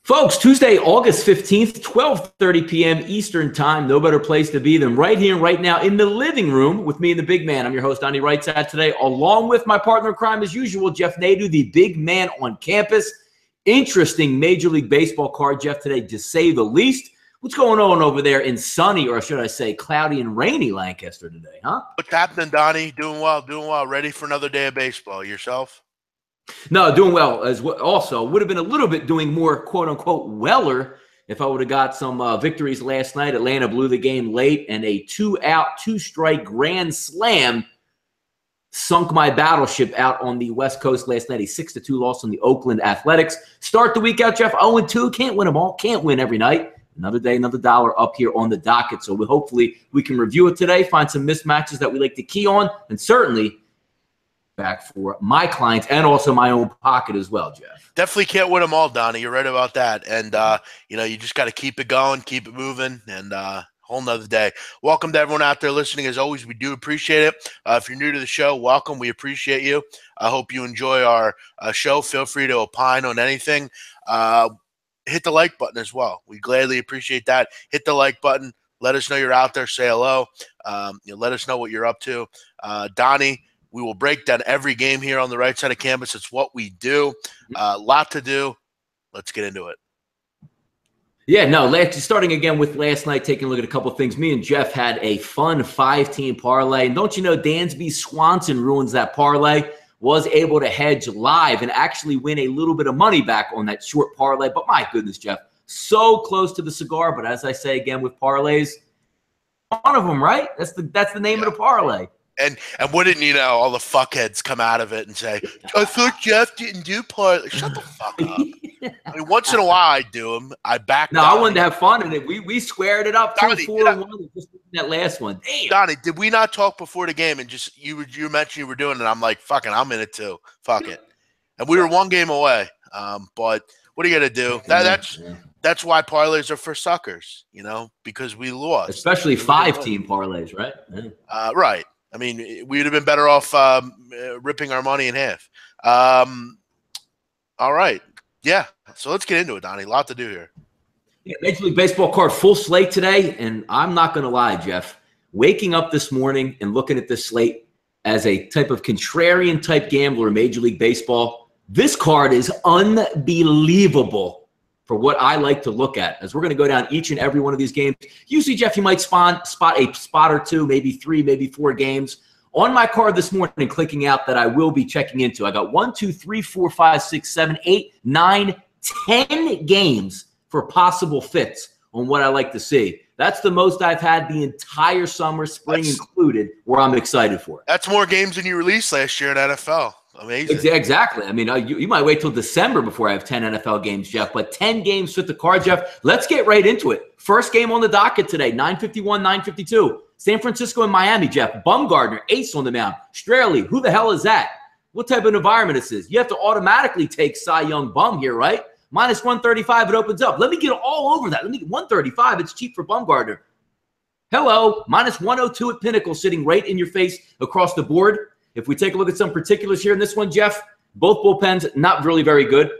Folks, Tuesday, August 15th, 12:30 p.m. Eastern Time. No better place to be than right here, right now, in the living room with me and the big man. I'm your host, Donnie Rightside today, along with my partner in crime, as usual, Jeff Nadu, the big man on campus. Interesting Major League Baseball card, Jeff, today, to say the least. What's going on over there in sunny, or should I say cloudy and rainy Lancaster today, huh? What's happening, Donnie? Doing well. Ready for another day of baseball. Yourself? No, doing well as well. Also, would have been a little bit doing more quote unquote weller if I would have got some victories last night. Atlanta blew the game late, and a 2-out, 2-strike grand slam sunk my battleship out on the West Coast last night. A 6-2 loss on the Oakland Athletics. Start the week out, Jeff. 0-2. Can't win them all. Can't win every night. Another day, another dollar up here on the docket. So hopefully we can review it today, find some mismatches that we like to key on, and certainly back for my clients and also my own pocket as well, Jeff. Definitely can't win them all, Donnie. You're right about that. And, you just got to keep it going, keep it moving, and whole nother day. Welcome to everyone out there listening. As always, we do appreciate it. If you're new to the show, welcome. We appreciate you. I hope you enjoy our show. Feel free to opine on anything. Hit the like button as well. We gladly appreciate that. Hit the like button. Let us know you're out there. Say hello. Let us know what you're up to. Donnie, we will break down every game here on the right side of campus. It's what we do. A lot to do. Let's get into it. Yeah, no, starting again with last night, taking a look at a couple of things. Me and Jeff had a fun 5-team parlay. And don't you know, Dansby Swanson ruins that parlay. Was able to hedge live and actually win a little bit of money back on that short parlay. But my goodness, Jeff, so close to the cigar. But as I say again with parlays, one of them, right? That's the name of the parlay. And wouldn't you know, all the fuckheads come out of it and say, I thought Jeff didn't do parlay. Shut the fuck up. I mean, once in a while I do them. I back. No, I wanted to have fun in it. We squared it up 2-4-1 just that last one. Damn. Donnie, did we not talk before the game and just you mentioned you were doing it? I'm like, fucking, I'm in it too. Fuck it. And we were one game away. But what are you gonna do? That's why parlays are for suckers, because we lost. Especially 5-team parlays, right? Yeah. Right. I mean, we would have been better off ripping our money in half. All right. Yeah. So let's get into it, Donnie. A lot to do here. Yeah, Major League Baseball card, full slate today. And I'm not going to lie, Jeff. Waking up this morning and looking at this slate as a type of contrarian type gambler in Major League Baseball, this card is unbelievable for what I like to look at, as we're going to go down each and every one of these games. Usually, Jeff, you might spot a spot or two, maybe 3, maybe 4 games. On my card this morning, clicking out that I will be checking into. I got 1, 2, 3, 4, 5, 6, 7, 8, 9, 10 games for possible fits on what I like to see. That's the most I've had the entire summer, spring included, where I'm excited for it. That's more games than you released last year in NFL. Amazing. Exactly. I mean, you might wait till December before I have 10 NFL games, Jeff, but 10 games fit the card, Jeff. Let's get right into it. First game on the docket today, 9:51, 9:52. San Francisco and Miami, Jeff. Bumgarner, ace on the mound. Straley, who the hell is that? What type of environment this is? You have to automatically take Cy Young Bum here, right? Minus 135, it opens up. Let me get all over that. Let me get 135. It's cheap for Bumgarner. Hello, minus 102 at Pinnacle, sitting right in your face across the board. If we take a look at some particulars here in this one, Jeff, both bullpens not really very good.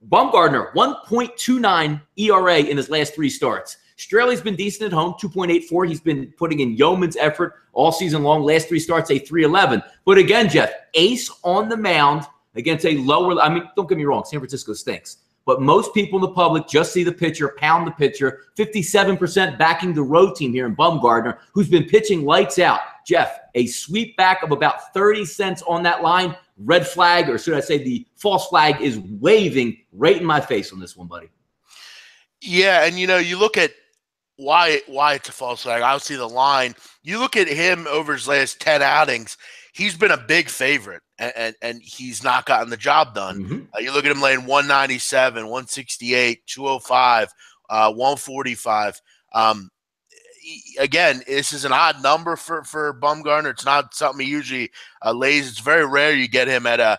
Bumgarner, 1.29 ERA in his last 3 starts. Straley's been decent at home, 2.84. He's been putting in yeoman's effort all season long. Last 3 starts, a 3.11. But again, Jeff, ace on the mound against a lower – I mean, don't get me wrong, San Francisco stinks. But most people in the public just see the pitcher, pound the pitcher. 57% backing the road team here in Bumgarner, who's been pitching lights out. Jeff, a sweep back of about 30 cents on that line. Red flag, or should I say the false flag, is waving right in my face on this one, buddy. Yeah, and you look at why it's a false flag. Obviously, the line. You look at him over his last 10 outings. He's been a big favorite, and he's not gotten the job done. Mm-hmm. You look at him laying 197, 168, 205, 145. Again, this is an odd number for Bumgarner. It's not something he usually lays. It's very rare you get him at a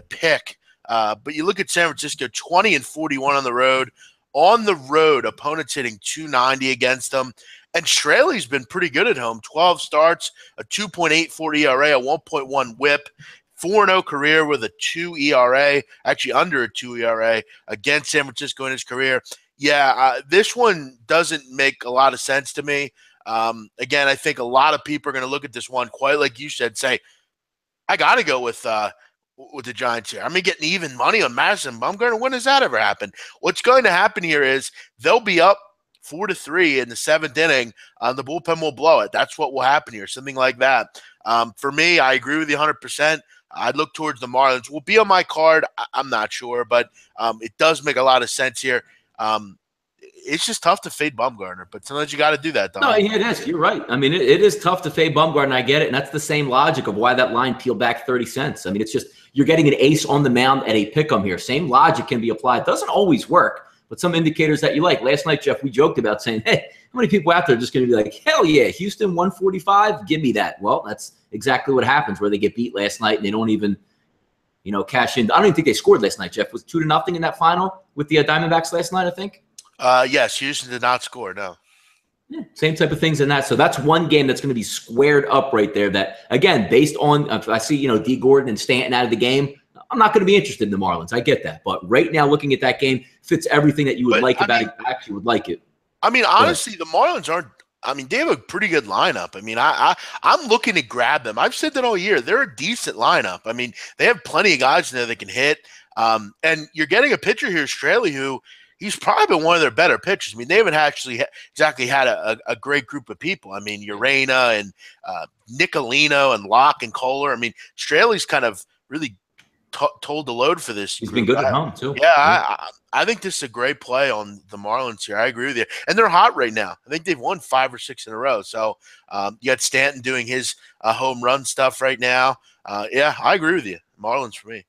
pick. But you look at San Francisco, 20-41 on the road. On the road, opponents hitting 290 against them. And Straley's been pretty good at home. 12 starts, a 2.84 ERA, a 1.1 whip, 4-0 career with a 2 ERA, actually under a 2 ERA against San Francisco in his career. Yeah, this one doesn't make a lot of sense to me. Again, I think a lot of people are going to look at this one, quite like you said, say, I got to go with the Giants here. I mean, getting even money on Madison Bumgarner. When has that ever happened? What's going to happen here is they'll be up 4-3 in the 7th inning. The bullpen will blow it. That's what will happen here, something like that. For me, I agree with you 100%. I'd look towards the Marlins. Will be on my card. I'm not sure, but it does make a lot of sense here. It's just tough to fade Bumgarner, but sometimes you got to do that, Donnie. No, it is. You're right. I mean, it is tough to fade Bumgarner. I get it, and that's the same logic of why that line peeled back 30 cents. I mean, it's just you're getting an ace on the mound at a pick 'em here. Same logic can be applied. Doesn't always work, but some indicators that you like. Last night, Jeff, we joked about saying, hey, how many people out there are just going to be like, hell yeah, Houston 145, give me that. Well, that's exactly what happens where they get beat last night and they don't even, cash in. I don't even think they scored last night, Jeff. It was 2-0 in that final with the Diamondbacks last night, I think. Yes, Houston did not score, no. Yeah, same type of things in that. So that's one game that's going to be squared up right there that, again, based on if I see, D. Gordon and Stanton out of the game, I'm not going to be interested in the Marlins. I get that. But right now, looking at that game, fits everything that you would like about it. I actually would like it. I mean, honestly, the Marlins aren't – I mean, they have a pretty good lineup. I mean, I'm looking to grab them. I've said that all year. They're a decent lineup. I mean, they have plenty of guys in there that can hit. And you're getting a pitcher here, Straley, who – he's probably been one of their better pitchers. I mean, they haven't actually exactly had a great group of people. I mean, Urena and Nicolino and Locke and Kohler. I mean, Straley's kind of really told the load for this. He's been good at home, too. Yeah, I think this is a great play on the Marlins here. I agree with you. And they're hot right now. I think they've won 5 or 6 in a row. So you got Stanton doing his home run stuff right now. Yeah, I agree with you. Marlins for me.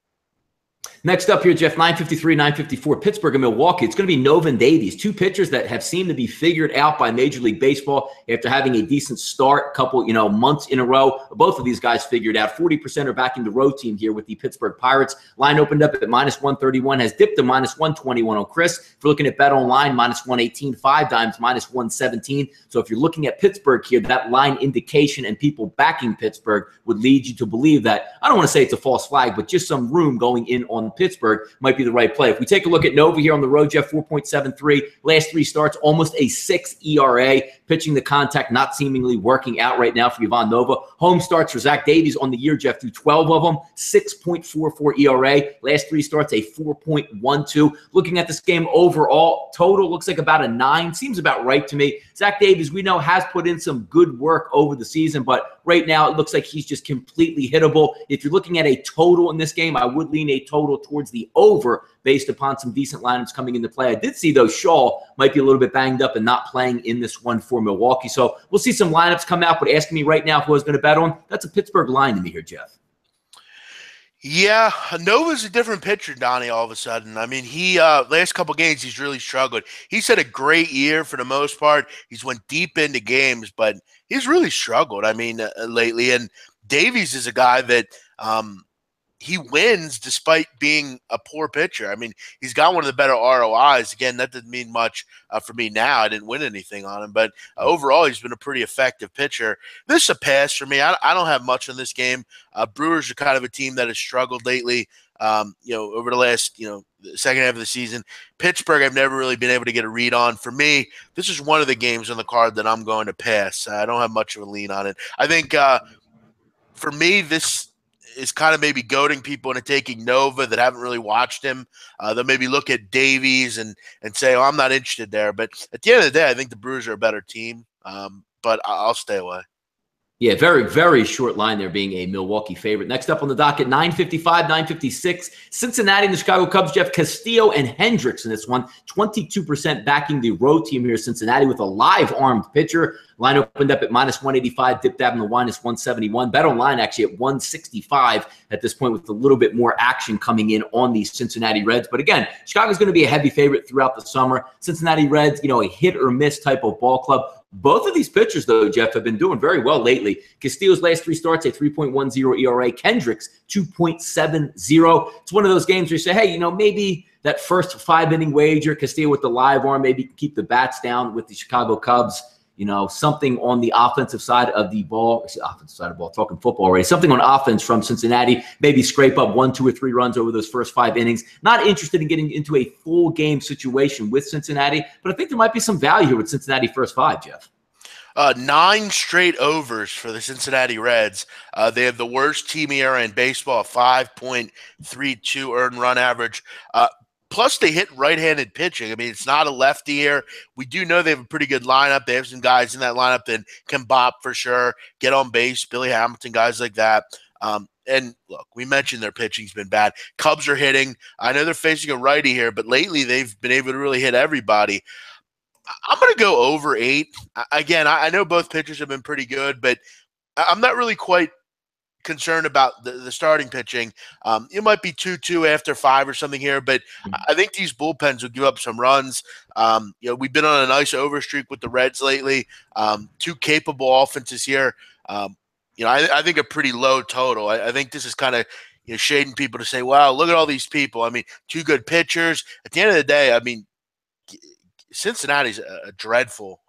Next up here, Jeff, 953, 954, Pittsburgh and Milwaukee. It's going to be Nova and Davies, two pitchers that have seemed to be figured out by Major League Baseball after having a decent start, couple, months in a row. Both of these guys figured out. 40% are backing the road team here with the Pittsburgh Pirates. Line opened up at -131, has dipped to -121 on Chris. If you're looking at Bet Online, -118, 5 dimes, -117. So if you're looking at Pittsburgh here, that line indication and people backing Pittsburgh would lead you to believe that, I don't want to say it's a false flag, but just some room going in on Pittsburgh might be the right play. If we take a look at Nova here on the road, Jeff, 4.73. Last 3 starts, almost a 6 ERA. Pitching the contact, not seemingly working out right now for Ivan Nova. Home starts for Zach Davies on the year, Jeff, through 12 of them, 6.44 ERA. Last 3 starts, a 4.12. Looking at this game overall, total looks like about a 9. Seems about right to me. Zach Davies, we know, has put in some good work over the season, but right now it looks like he's just completely hittable. If you're looking at a total in this game, I would lean a total towards the over based upon some decent lineups coming into play. I did see, though, Shaw might be a little bit banged up and not playing in this one for Milwaukee. So we'll see some lineups come out, but asking me right now who I was going to bet on, that's a Pittsburgh line to me here, Jeff. Yeah, Nova's a different pitcher, Donnie, all of a sudden. I mean, he last couple games, he's really struggled. He's had a great year for the most part. He's went deep into games, but he's really struggled, I mean, lately. And Davies is a guy that he wins despite being a poor pitcher. I mean, he's got one of the better ROIs. Again, that didn't mean much for me now. I didn't win anything on him, but overall, he's been a pretty effective pitcher. This is a pass for me. I don't have much on this game. Brewers are kind of a team that has struggled lately, over the last, the second half of the season. Pittsburgh, I've never really been able to get a read on. For me, this is one of the games on the card that I'm going to pass. I don't have much of a lean on it. I think for me, this is kind of maybe goading people into taking Nova that haven't really watched him. They'll maybe look at Davies and say, oh, I'm not interested there. But at the end of the day, I think the Brewers are a better team, but I'll stay away. Yeah, very, very short line there being a Milwaukee favorite. Next up on the docket, 955, 956. Cincinnati and the Chicago Cubs, Jeff, Castillo and Hendricks in this one. 22% backing the road team here, Cincinnati, with a live-armed pitcher. Line opened up at -185, dipped down to -171. Bet online actually at 165 at this point with a little bit more action coming in on the Cincinnati Reds. But again, Chicago's going to be a heavy favorite throughout the summer. Cincinnati Reds, a hit-or-miss type of ball club. Both of these pitchers, though, Jeff, have been doing very well lately. Castillo's last 3 starts, a 3.10 ERA. Kendricks, 2.70. It's one of those games where you say, hey, maybe that first 5-inning wager, Castillo with the live arm, maybe keep the bats down with the Chicago Cubs. something on the offensive side of the ball, talking football already, something on offense from Cincinnati, maybe scrape up 1, 2, or 3 runs over those first 5 innings. Not interested in getting into a full game situation with Cincinnati, but I think there might be some value here with Cincinnati first 5, Jeff. 9 straight overs for the Cincinnati Reds. They have the worst team ERA in baseball, 5.32 earned run average. Plus, they hit right-handed pitching. I mean, it's not a lefty here. We do know they have a pretty good lineup. They have some guys in that lineup that can bop for sure, get on base, Billy Hamilton, guys like that. And look, we mentioned their pitching's been bad. Cubs are hitting. I know they're facing a righty here, but lately they've been able to really hit everybody. I'm going to go over 8. Again, I know both pitchers have been pretty good, but I'm not really quite concerned about the starting pitching. It might be 2-2 after 5 or something here, but I think these bullpens will give up some runs. We've been on a nice over streak with the Reds lately. 2 capable offenses here. I think a pretty low total. I think this is kind of shading people to say, wow, look at all these people. I mean, 2 good pitchers. At the end of the day, I mean, Cincinnati's a dreadful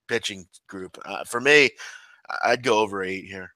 pitching group. For me, I'd go over 8 here.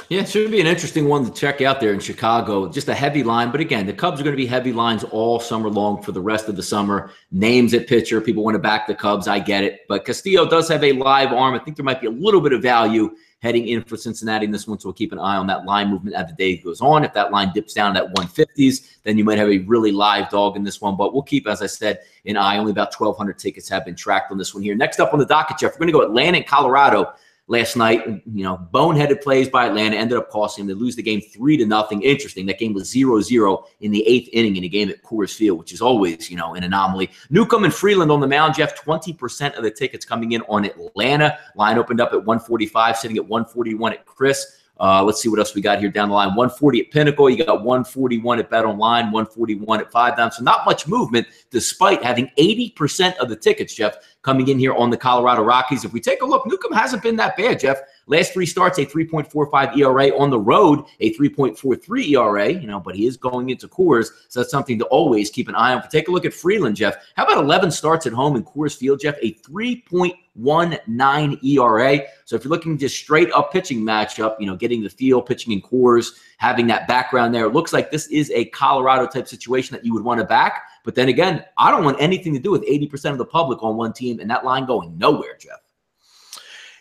Yeah, it should be an interesting one to check out there in Chicago. Just a heavy line. But again, the Cubs are going to be heavy lines all summer long for the rest of the summer. Names at pitcher. People want to back the Cubs. I get it. But Castillo does have a live arm. I think there might be a little bit of value heading in for Cincinnati in this one. So we'll keep an eye on that line movement as the day goes on. If that line dips down to that 150s, then you might have a really live dog in this one. But we'll keep, as I said, an eye. Only about 1,200 tickets have been tracked on this one here. Next up on the docket, Jeff, we're going to go Atlanta and Colorado. Last night, boneheaded plays by Atlanta ended up costing them. They lose the game 3-0. Interesting. That game was 0-0 in the 8th inning in a game at Coors Field, which is always, an anomaly. Newcomb and Freeland on the mound, Jeff, 20% of the tickets coming in on Atlanta. Line opened up at 145, sitting at 141 at Chris. Let's see what else we got here down the line. 140 at Pinnacle. You got 141 at Bet Online, 141 at 5 Down. So not much movement despite having 80% of the tickets, Jeff, coming in here on the Colorado Rockies. If we take a look, Newcomb hasn't been that bad, Jeff. Last 3 starts, a 3.45 ERA. On the road, a 3.43 ERA, but he is going into Coors, so that's something to always keep an eye on. Take a look at Freeland, Jeff. How about 11 starts at home in Coors Field, Jeff? A 3.19 ERA. So if you're looking just straight up pitching matchup, getting the feel, pitching in Coors, having that background there, it looks like this is a Colorado type situation that you would want to back. But then again, I don't want anything to do with 80% of the public on one team and that line going nowhere, Jeff.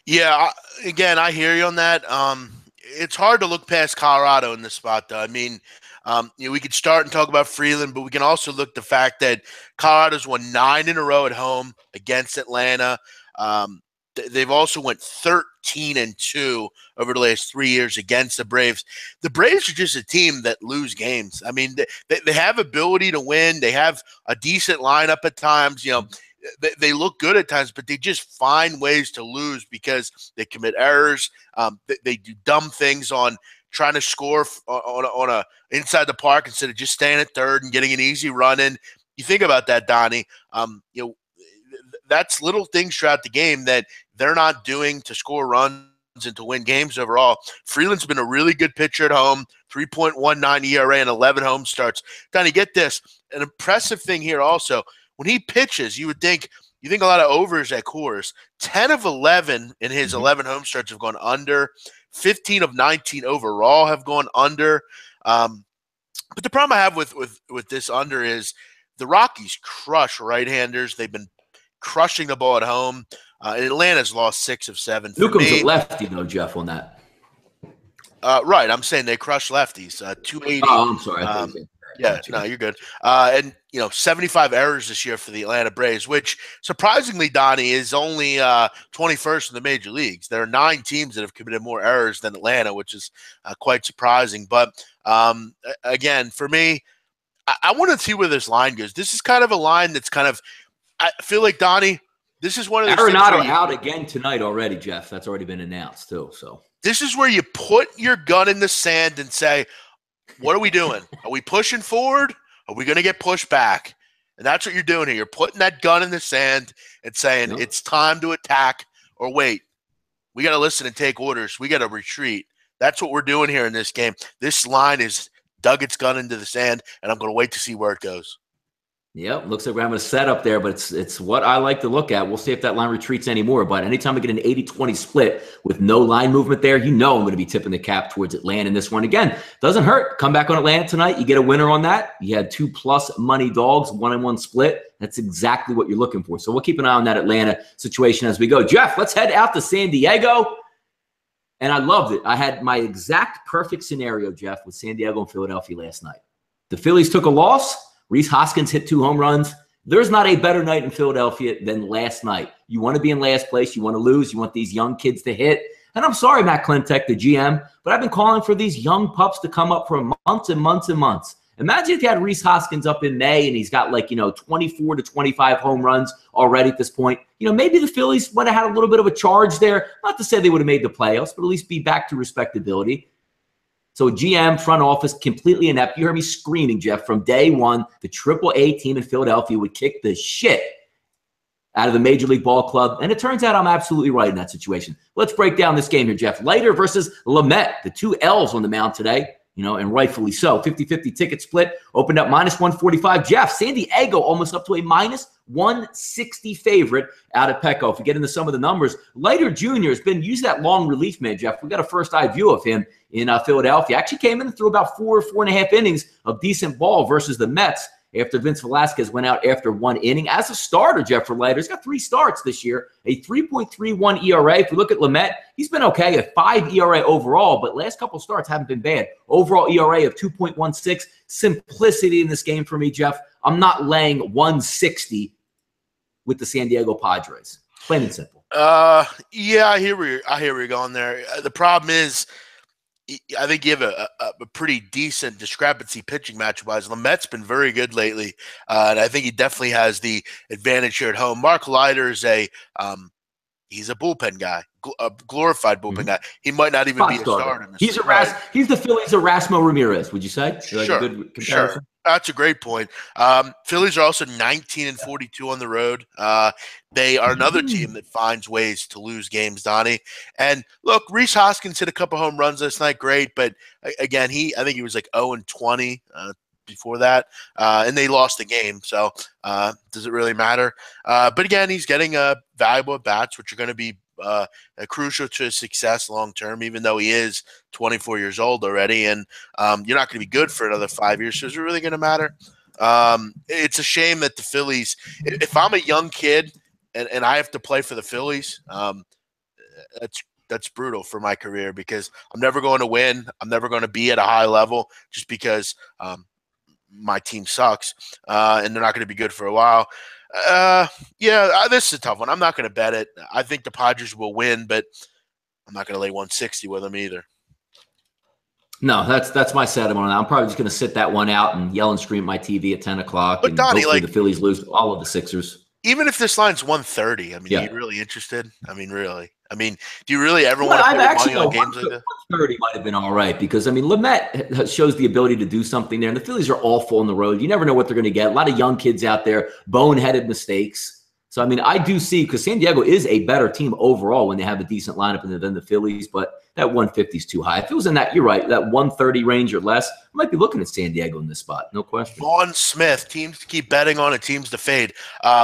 Yeah, again, I hear you on that. It's hard to look past Colorado in this spot, though. I mean, we could start and talk about Freeland, but we can also look at the fact that Colorado's won 9 in a row at home against Atlanta. They've also went 13-2 over the last 3 years against the Braves. The Braves are just a team that lose games. I mean, they have ability to win. They have a decent lineup at times. They look good at times, but they just find ways to lose because they commit errors. They do dumb things on trying to score on a inside the park instead of just staying at third and getting an easy run in. You think about that, Donnie. That's little things throughout the game that they're not doing to score runs and to win games overall. Freeland's been a really good pitcher at home, 3.19 ERA and 11 home starts. Donnie, get this. An impressive thing here also. When he pitches, you think a lot of overs at Coors. 10 of 11 in his 11 home starts have gone under. 15 of 19 overall have gone under. But the problem I have with this under is the Rockies crush right-handers. They've been crushing the ball at home. Atlanta's lost 6 of 7. Newcomb's a lefty, though, Jeff, on that. Right. I'm saying they crush lefties. 280. Oh, I'm sorry. Yeah, no, you're good. And 75 errors this year for the Atlanta Braves, which surprisingly, Donnie, is only 21st in the major leagues. There are 9 teams that have committed more errors than Atlanta, which is quite surprising. But again, for me, I want to see where this line goes. This is kind of a line that's I feel like, Donnie, this is one of those Arenado out again tonight already, Jeff. That's already been announced too. So this is where you put your gun in the sand and say, what are we doing? Are we pushing forward? Are we going to get pushed back? And that's what you're doing here. You're putting that gun in the sand and saying it's time to attack, or wait, we got to listen and take orders. We got to retreat. That's what we're doing here in this game. This line is dug its gun into the sand, and I'm going to wait to see where it goes. Yep, looks like we're having a setup there, but it's what I like to look at. We'll see if that line retreats anymore. But anytime we get an 80-20 split with no line movement there, I'm going to be tipping the cap towards Atlanta in this one. Again, doesn't hurt. Come back on Atlanta tonight. You get a winner on that. You had 2+ money dogs, 1-1 split. That's exactly what you're looking for. So we'll keep an eye on that Atlanta situation as we go. Jeff, let's head out to San Diego. And I loved it. I had my exact perfect scenario, Jeff, with San Diego and Philadelphia last night. The Phillies took a loss. Rhys Hoskins hit 2 home runs. There's not a better night in Philadelphia than last night. You want to be in last place. You want to lose. You want these young kids to hit. And I'm sorry, Matt Klentek, the GM, but I've been calling for these young pups to come up for months and months and months. Imagine if you had Rhys Hoskins up in May and he's got 24 to 25 home runs already at this point. Maybe the Phillies would have had a little bit of a charge there. Not to say they would have made the playoffs, but at least be back to respectability. So GM, front office, completely inept. You heard me screaming, Jeff, from day one, the AAA team in Philadelphia would kick the shit out of the Major League Ball Club. And it turns out I'm absolutely right in that situation. Let's break down this game here, Jeff. Leiter versus Lamet, the 2 L's on the mound today, and rightfully so. 50-50 ticket split, opened up -145. Jeff, San Diego almost up to a -160 favorite out of Petco. If we get into some of the numbers, Leiter Jr. has been using that long relief man, Jeff. We got a first-eye view of him in Philadelphia. Actually came in and threw about 4.5 innings of decent ball versus the Mets after Vince Velasquez went out after 1 inning. As a starter, Jeff, for Leiter, he's got 3 starts this year, a 3.31 ERA. If you look at Lamet, he's been okay, a 5 ERA overall, but last couple starts haven't been bad. Overall ERA of 2.16. Simplicity in this game for me, Jeff. I'm not laying 160 with the San Diego Padres. Plain and simple. Yeah, I hear where you're going there. The problem is, I think you have a pretty decent discrepancy pitching match-wise. Lamet's been very good lately, and I think he definitely has the advantage here at home. Mark Leiter is he's a bullpen guy, a glorified bullpen guy. He might not even be a starter. He's the Phillies' Erasmo Ramirez, would you say? Sure. That's a great point. Phillies are also 19-42 on the road. They are another team that finds ways to lose games, Donnie. And look, Rhys Hoskins hit a couple home runs last night, great. But again, I think he was like 0-20 before that, and they lost the game. So does it really matter? But again, he's getting valuable at-bats, which are going to be crucial to his success long term, even though he is 24 years old already, and you're not going to be good for another 5 years. So is it really going to matter? It's a shame that the Phillies, if I'm a young kid and I have to play for the Phillies, that's brutal for my career, because I'm never going to win. I'm never going to be at a high level just because my team sucks, and they're not going to be good for a while. This is a tough one. I'm not going to bet it. I think the Padres will win, but I'm not going to lay 160 with them either. No, that's my sentiment. I'm probably just going to sit that one out and yell and scream at my TV at 10 o'clock. But Donnie, hopefully the Phillies lose all of the Sixers. Even if this line's 130, are you really interested? Really? Do you really ever want to put money on games like that? 130 might have been all right, because, Lamet shows the ability to do something there, and the Phillies are awful on the road. You never know what they're going to get. A lot of young kids out there, boneheaded mistakes. So, I do see, because San Diego is a better team overall when they have a decent lineup than the Phillies, but that 150 is too high. If it was in that, you're right, that 130 range or less, I might be looking at San Diego in this spot, no question. Vaughn Smith, teams to keep betting on and teams to fade.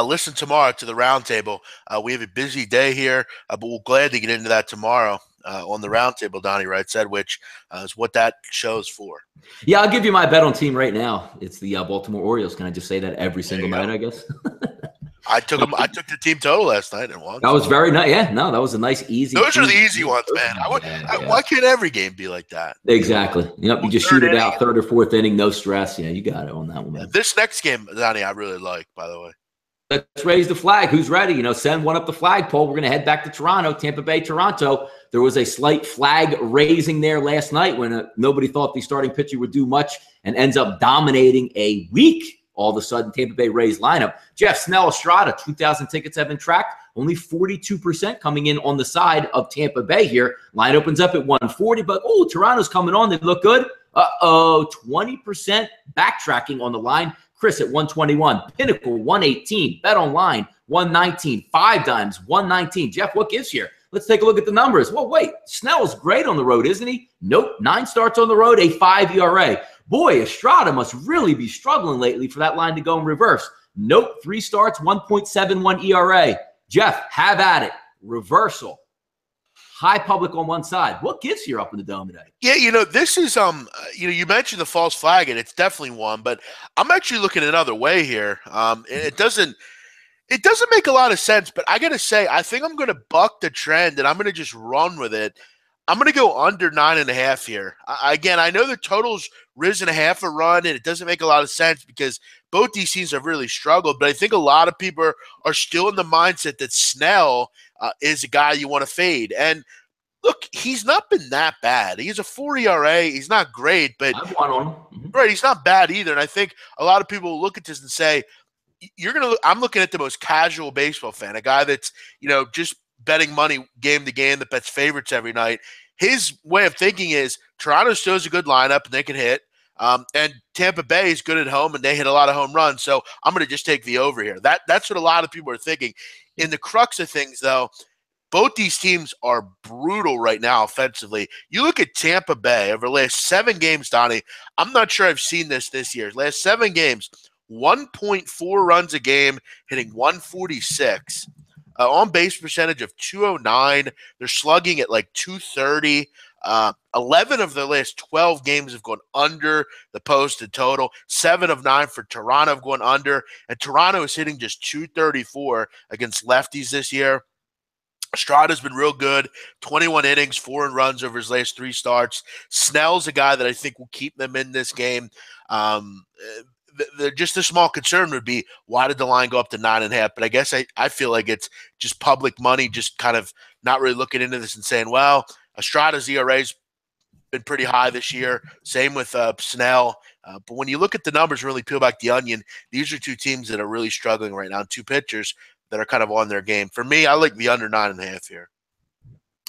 Listen tomorrow to the Roundtable. We have a busy day here, but we're glad to get into that tomorrow on the Roundtable, Donnie Wright said, which is what that show's for. Yeah, I'll give you my bet on team right now. It's the Baltimore Orioles. Can I just say that every single night, I guess? I took the team total last night and won. That was very nice. Yeah, no, that was a nice, easy. Those are the easy ones, man. Why can't every game be like that? Exactly. Yep, you just shoot it out, 3rd or 4th inning, no stress. Yeah, you got it on that one, man. This next game, Donnie, I really like, by the way. Let's raise the flag. Who's ready? Send one up the flagpole. We're going to head back to Toronto, Tampa Bay, Toronto. There was a slight flag raising there last night when nobody thought the starting pitcher would do much, and ends up dominating a weak, all of a sudden, Tampa Bay Rays lineup. Jeff Snell Estrada, 2,000 tickets have been tracked. Only 42% coming in on the side of Tampa Bay here. Line opens up at 140, but Toronto's coming on. They look good. 20% backtracking on the line. Chris at 121. Pinnacle, 118. Bet Online, 119. 5 Dimes, 119. Jeff, what gives here? Let's take a look at the numbers. Well, wait, Snell's great on the road, isn't he? Nope, 9 starts on the road, a 5 ERA. Boy, Estrada must really be struggling lately for that line to go in reverse. Nope. 3 starts, 1.71 ERA. Jeff, have at it. Reversal. High public on one side. What gives you up in the dome today? Yeah, this is you mentioned the false flag, and it's definitely one, but I'm actually looking another way here. It doesn't make a lot of sense, but I gotta say, I think I'm gonna buck the trend and I'm gonna just run with it. I'm gonna go under 9.5 here. Again, I know the total's risen a half a run, and it doesn't make a lot of sense because both these teams have really struggled. But I think a lot of people are still in the mindset that Snell is a guy you want to fade. And look, he's not been that bad. He has a 4 ERA. He's not great, but I've won on him. Mm-hmm. Right, he's not bad either. And I think a lot of people will look at this and say, I'm looking at the most casual baseball fan, a guy that's, just betting money game to game that bets favorites every night. His way of thinking is Toronto still has a good lineup and they can hit. And Tampa Bay is good at home and they hit a lot of home runs. So I'm going to just take the over here. That's what a lot of people are thinking. In the crux of things, though, both these teams are brutal right now offensively. You look at Tampa Bay over the last 7 games, Donnie. I'm not sure I've seen this year. Last 7 games, 1.4 runs a game, hitting 146. On-base percentage of 209. They're slugging at like 230. 11 of their last 12 games have gone under the posted total. 7 of 9 for Toronto have gone under. And Toronto is hitting just 234 against lefties this year. Estrada's been real good. 21 innings, 4 runs over his last 3 starts. Snell's a guy that I think will keep them in this game. Just a small concern would be, why did the line go up to 9.5? But I guess I feel like it's just public money, just kind of not really looking into this and saying, well, Estrada's ERA's been pretty high this year. Same with Snell. But when you look at the numbers, really peel back the onion, these are 2 teams that are really struggling right now, 2 pitchers that are kind of on their game. For me, I like the under 9.5 here.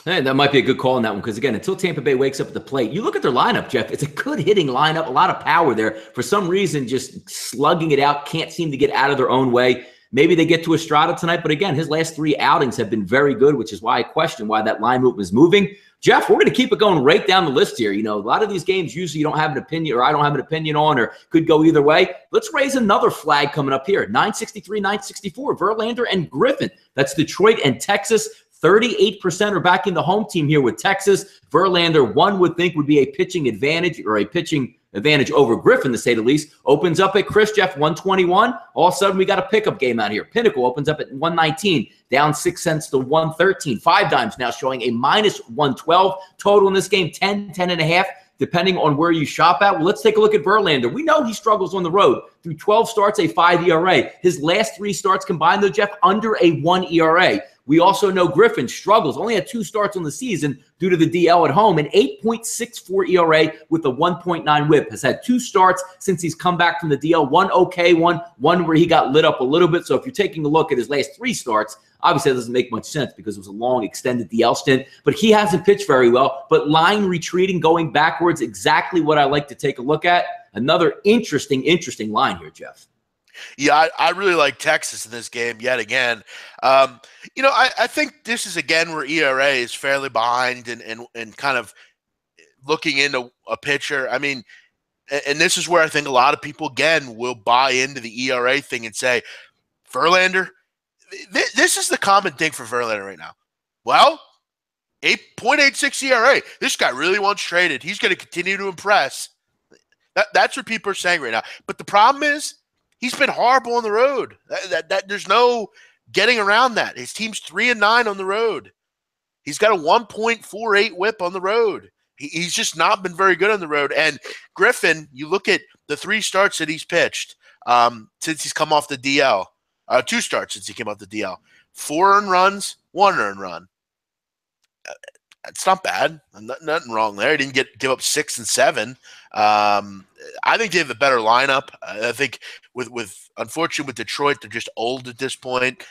Hey, that might be a good call on that one because, again, until Tampa Bay wakes up at the plate, you look at their lineup, Jeff, it's a good hitting lineup, a lot of power there. For some reason, just slugging it out, can't seem to get out of their own way. Maybe they get to Estrada tonight, but again, his last 3 outings have been very good, which is why I question why that line movement is moving. Jeff, we're going to keep it going right down the list here. A lot of these games usually you don't have an opinion, or I don't have an opinion on, or could go either way. Let's raise another flag coming up here. 963, 964, Verlander and Griffin. That's Detroit and Texas. 38% are backing the home team here with Texas. Verlander, one would think, would be a pitching advantage, or a pitching advantage over Griffin, to say the least. Opens up at Chris, Jeff, 121. All of a sudden, we got a pickup game out here. Pinnacle opens up at 119, down 6 cents to 113. 5 Dimes now showing a minus 112. Total in this game, 10, 10.5, depending on where you shop at. Well, let's take a look at Verlander. We know he struggles on the road. Through 12 starts, a 5 ERA. His last 3 starts combined, though, Jeff, under a 1 ERA. We also know Griffin struggles, only had 2 starts on the season due to the DL at home, an 8.64 ERA with a 1.9 whip. Has had 2 starts since he's come back from the DL, one okay one where he got lit up a little bit. So if you're taking a look at his last 3 starts, obviously that doesn't make much sense because it was a long, extended DL stint. But he hasn't pitched very well. But line retreating, going backwards, exactly what I like to take a look at. Another interesting line here, Jeff. Yeah, I really like Texas in this game yet again. I think this is, again, where ERA is fairly behind and kind of looking into a pitcher. I mean, and this is where I think a lot of people, again, will buy into the ERA thing and say, Verlander, this is the common thing for Verlander right now. Well, 8.86 ERA. This guy really wants traded. He's going to continue to impress. That's what people are saying right now. But the problem is, he's been horrible on the road. There's no getting around that. His team's 3-9 on the road. He's got a 1.48 whip on the road. He's just not been very good on the road. And Griffin, you look at the 3 starts that he's pitched since he's come off the DL. 2 starts since he came off the DL. 4 earned runs, 1 earned run. It's not bad. Nothing wrong there. He didn't give up 6 and 7. I think they have a better lineup. I think unfortunately with Detroit, they're just old at this point.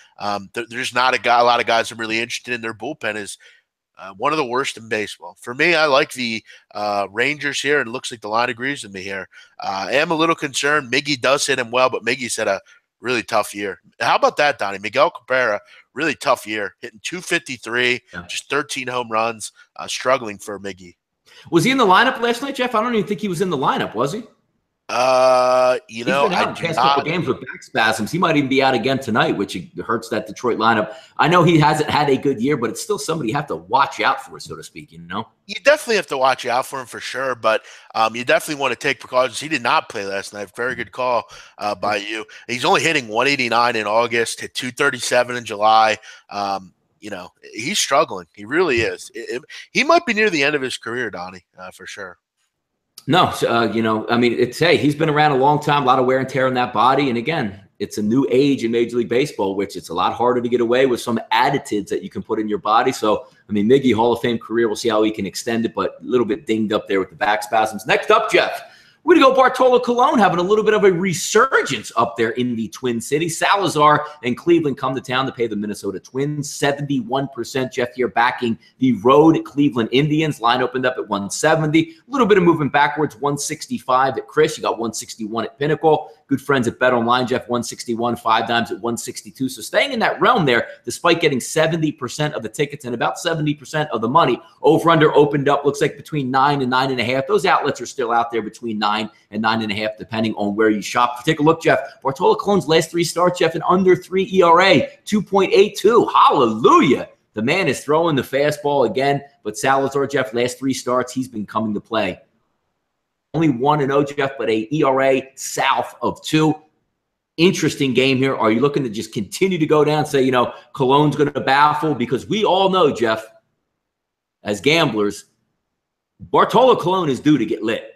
There's not a lot of guys I'm really interested in. Their bullpen is one of the worst in baseball. For me, I like the Rangers here, and it looks like the line agrees with me here. I am a little concerned. Miggy does hit him well, but Miggy's had a really tough year. How about that, Donnie? Miguel Cabrera, really tough year, hitting 253, just 13 home runs, struggling for Miggy. Was he in the lineup last night, Jeff? I don't even think he was in the lineup, was he? You He's know, been out I in the do past couple not. games with back spasms. He might even be out again tonight, which hurts that Detroit lineup. I know he hasn't had a good year, but it's still somebody you have to watch out for, so to speak, you know? You definitely have to watch out for him for sure, but you definitely want to take precautions. He did not play last night. Very good call by you. He's only hitting 189 in August, hit 237 in July. You know, he's struggling. He really is. He might be near the end of his career, Donnie, for sure. No, you know, I mean, he's been around a long time, a lot of wear and tear on that body. And again, it's a new age in Major League Baseball, which it's a lot harder to get away with some additives that you can put in your body. So, I mean, Miggy, Hall of Fame career, we'll see how he can extend it, but a little bit dinged up there with the back spasms. Next up, Jeff, we're going to go Bartolo Colon, having a little bit of a resurgence up there in the Twin Cities. Salazar and Cleveland come to town to pay the Minnesota Twins. 71%, Jeff, here backing the road Cleveland Indians. Line opened up at 170. A little bit of movement backwards, 165 at Chris. You got 161 at Pinnacle. Good friends at Bet Online, Jeff, 161, 5 dimes at 162. So staying in that realm there, despite getting 70% of the tickets and about 70% of the money. Over-under opened up, looks like between 9 and 9.5. Those outlets are still out there between 9 and 9.5, depending on where you shop. Take a look, Jeff. Bartolo Colon's last 3 starts, Jeff, an under 3 ERA, 2.82. Hallelujah. The man is throwing the fastball again, but Salazar, Jeff, last 3 starts, he's been coming to play. Only 1-0, Jeff, but a ERA south of 2. Interesting game here. Are you looking to just continue to go down and say, you know, Colon's going to baffle? Because we all know, Jeff, as gamblers, Bartolo Colon is due to get lit.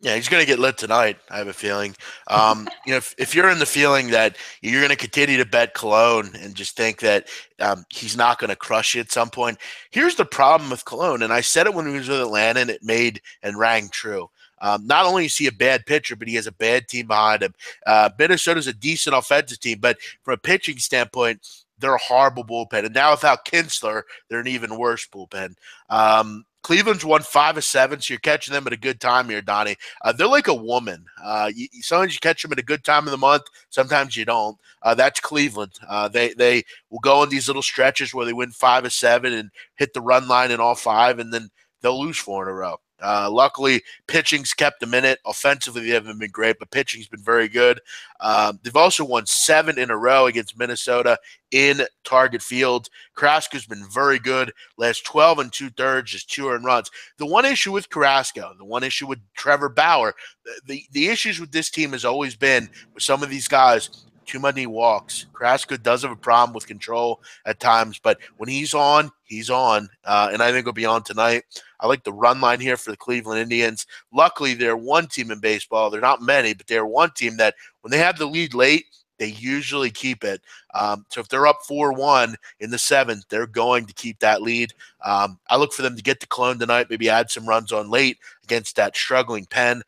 Yeah, he's going to get lit tonight, I have a feeling. You know, if you're in the feeling that you're going to continue to bet Cologne and just think that he's not going to crush you at some point, here's the problem with Cologne. And I said it when he was with Atlanta, and it made and rang true. Not only is he a bad pitcher, but he has a bad team behind him. Minnesota's a decent offensive team, but from a pitching standpoint, they're a horrible bullpen. And now without Kinsler, they're an even worse bullpen. Cleveland's won 5 of 7, so you're catching them at a good time here, Donnie. They're like a woman. Sometimes you catch them at a good time of the month. Sometimes you don't. That's Cleveland. They will go on these little stretches where they win 5 of 7 and hit the run line in all 5, and then they'll lose 4 in a row. Luckily, pitching's kept them in it. Offensively, they haven't been great, but pitching's been very good. They've also won 7 in a row against Minnesota in Target Field. Carrasco's been very good. Last 12 and 2/3, just 2 earned runs. The one issue with Carrasco, the one issue with Trevor Bauer, the issues with this team has always been with some of these guys, too many walks. Carrasco does have a problem with control at times, but when he's on, he's on. And I think he'll be on tonight. I like the run line here for the Cleveland Indians. Luckily, they're one team in baseball. They're not many, but they're one team that when they have the lead late, they usually keep it. So if they're up 4-1 in the 7th, they're going to keep that lead. I look for them to get to Cologne tonight, maybe add some runs on late against that struggling pen.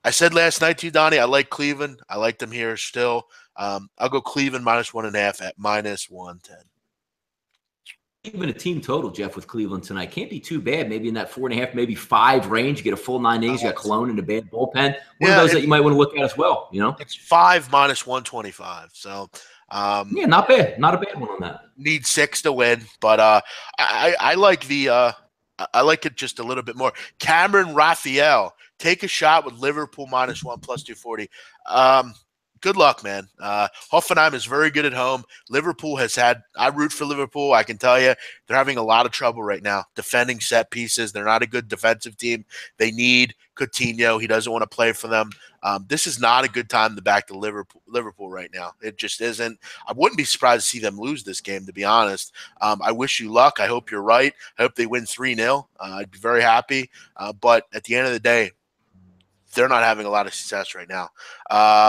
I said last night to you, Donnie, I like Cleveland. I like them here still. I'll go Cleveland -1.5 at -110. Even a team total, Jeff, with Cleveland tonight can't be too bad. Maybe in that 4.5, maybe 5 range. You get a full 9 innings. You got Cologne and a bad bullpen. One of those that you might want to look at as well. You know, it's 5 -125. So yeah, not bad. Not a bad one on that. Need 6 to win, but I like the I like it just a little bit more. Cameron Raphael, take a shot with Liverpool -1 +240. Good luck, man. Hoffenheim is very good at home. Liverpool has had – I root for Liverpool. I can tell you they're having a lot of trouble right now defending set pieces. They're not a good defensive team. They need Coutinho. He doesn't want to play for them. This is not a good time to back to Liverpool right now. It just isn't. I wouldn't be surprised to see them lose this game, to be honest. I wish you luck. I hope you're right. I hope they win 3-0. I'd be very happy. But at the end of the day, they're not having a lot of success right now.